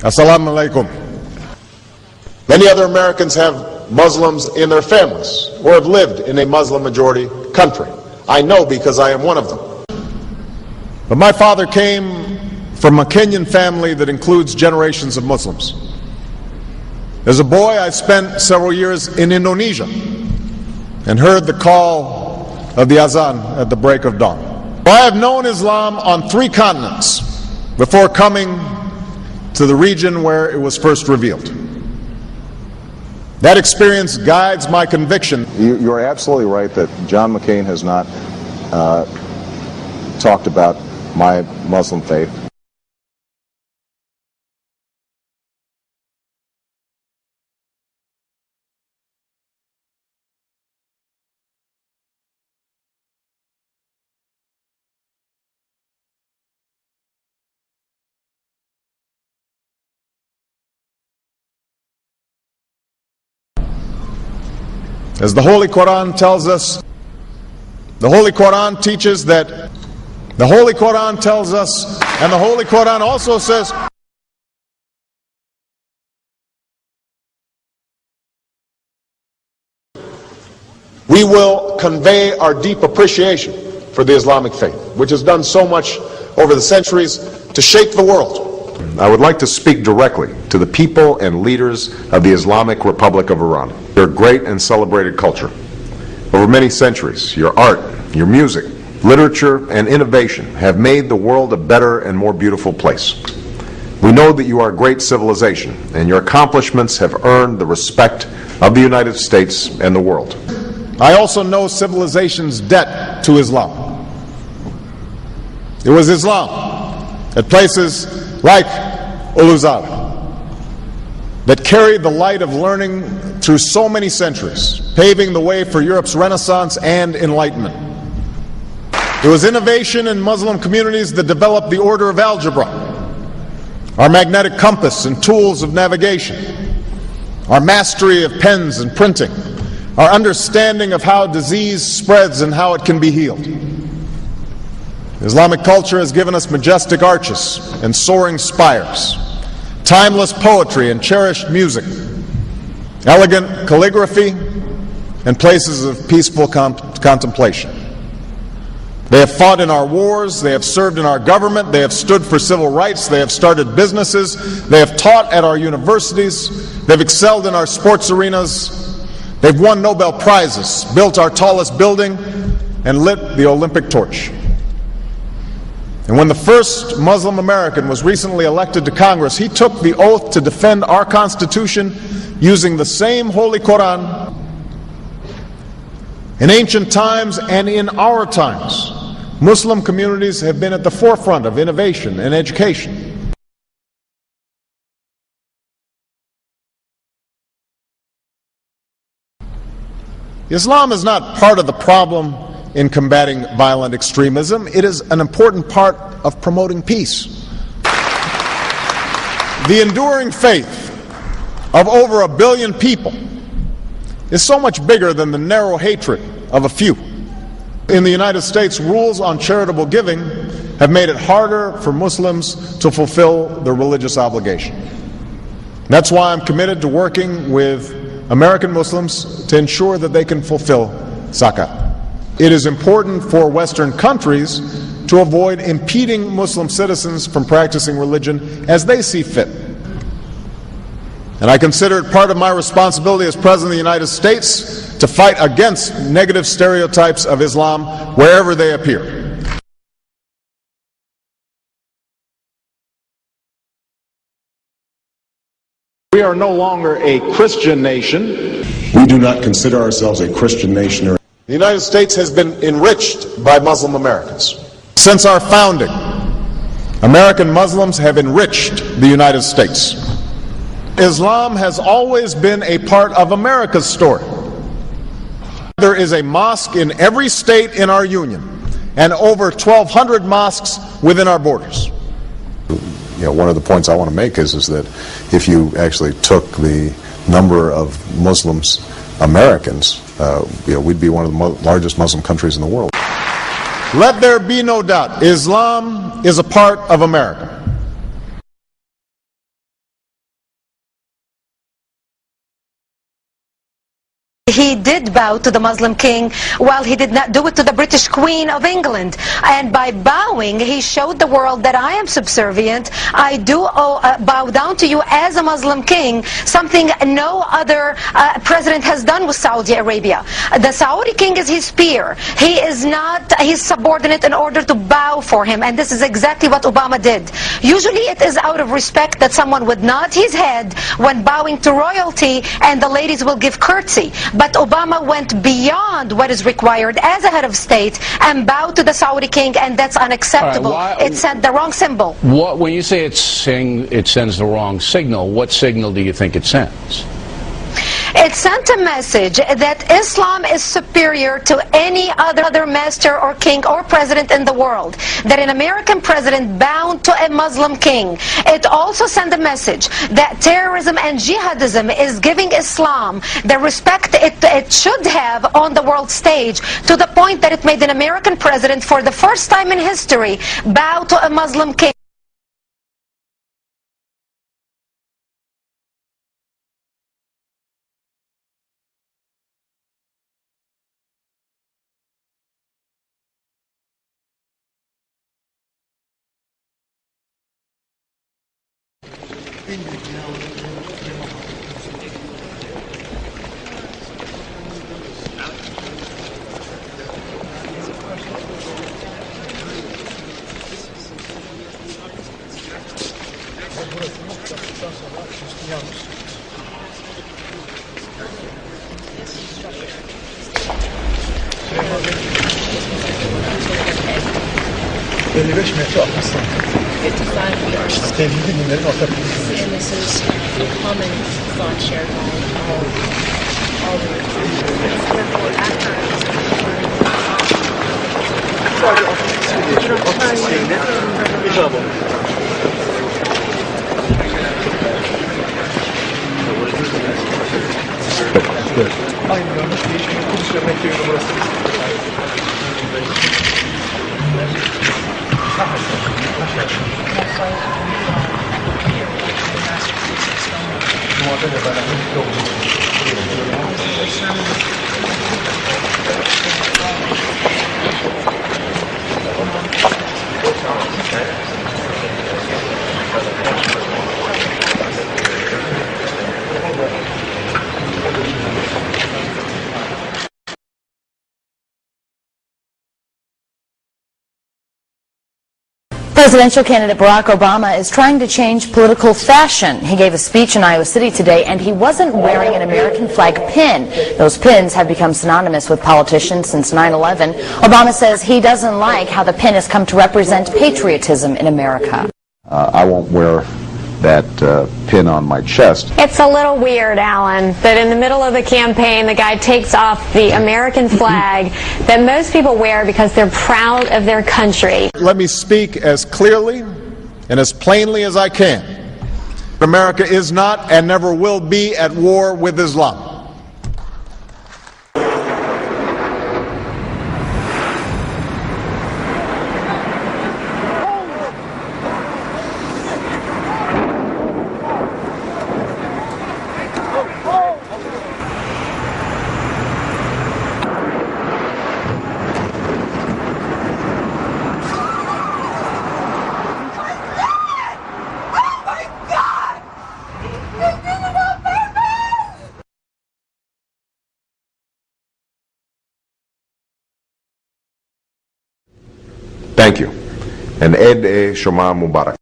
Assalamu alaikum. Many other Americans have Muslims in their families or have lived in a Muslim majority country. I know because I am one of them. But my father came from a Kenyan family that includes generations of Muslims. As a boy, I spent several years in Indonesia and heard the call of the azan at the break of dawn. I have known Islam on 3 continents before coming to the region where it was first revealed. That experience guides my conviction. You're absolutely right that John McCain has not talked about my Muslim faith. As the Holy Quran tells us, the Holy Quran teaches that, the Holy Quran tells us, and the Holy Quran also says, we will convey our deep appreciation for the Islamic faith, which has done so much over the centuries to shape the world. I would like to speak directly to the people and leaders of the Islamic Republic of Iran. Your great and celebrated culture. Over many centuries, your art, your music, literature, and innovation have made the world a better and more beautiful place. We know that you are a great civilization, and your accomplishments have earned the respect of the United States and the world. I also know civilization's debt to Islam. It was Islam at places like Uluzar that carried the light of learning through so many centuries, paving the way for Europe's Renaissance and Enlightenment. It was innovation in Muslim communities that developed the order of algebra, our magnetic compass and tools of navigation, our mastery of pens and printing, our understanding of how disease spreads and how it can be healed. Islamic culture has given us majestic arches and soaring spires, timeless poetry and cherished music, elegant calligraphy, and places of peaceful contemplation. They have fought in our wars, they have served in our government, they have stood for civil rights, they have started businesses, they have taught at our universities, they've excelled in our sports arenas, they've won Nobel Prizes, built our tallest building, and lit the Olympic torch. And when the first Muslim American was recently elected to Congress, he took the oath to defend our Constitution using the same Holy Quran. In ancient times and in our times, Muslim communities have been at the forefront of innovation and education. Islam is not part of the problem in combating violent extremism. It is an important part of promoting peace. The enduring faith of over 1 billion people is so much bigger than the narrow hatred of a few. In the United States, rules on charitable giving have made it harder for Muslims to fulfill their religious obligation. That's why I'm committed to working with American Muslims to ensure that they can fulfill zakat. It is important for Western countries to avoid impeding Muslim citizens from practicing religion as they see fit. And I consider it part of my responsibility as President of the United States to fight against negative stereotypes of Islam wherever they appear. We are no longer a Christian nation. We do not consider ourselves a Christian nation. The United States has been enriched by Muslim Americans. Since our founding, American Muslims have enriched the United States. Islam has always been a part of America's story. There is a mosque in every state in our union and over 1,200 mosques within our borders. One of the points I want to make is that if you actually took the number of Muslims Americans, we'd be one of the largest Muslim countries in the world. Let there be no doubt, Islam is a part of America. he did bow to the Muslim king, while he did not do it to the British Queen of England. And by bowing, he showed the world that I am subservient. I do bow down to you as a Muslim king, something no other president has done with Saudi Arabia. The Saudi king is his peer. He is not his subordinate in order to bow for him, and this is exactly what Obama did. Usually it is out of respect that someone would nod his head when bowing to royalty, and the ladies will give curtsy. But Obama went beyond what is required as a head of state and bowed to the Saudi king, and that's unacceptable. It sent the wrong symbol. When you say it sends the wrong signal, what signal do you think it sends? It sent a message that Islam is superior to any other master or king or president in the world, that an American president bowed to a Muslim king. It also sent a message that terrorism and jihadism is giving Islam the respect it should have on the world stage, to the point that it made an American president, for the first time in history, bow to a Muslim king. And this is a common thought shared by all the Presidential candidate Barack Obama is trying to change political fashion. He gave a speech in Iowa City today, and he wasn't wearing an American flag pin. Those pins have become synonymous with politicians since 9/11. Obama says he doesn't like how the pin has come to represent patriotism in America. I won't wear that pin on my chest. It's a little weird, Alan, that in the middle of the campaign, the guy takes off the American flag that most people wear because they're proud of their country. Let me speak as clearly and as plainly as I can. America is not and never will be at war with Islam. Thank you. And Eid Shoma Mubarak.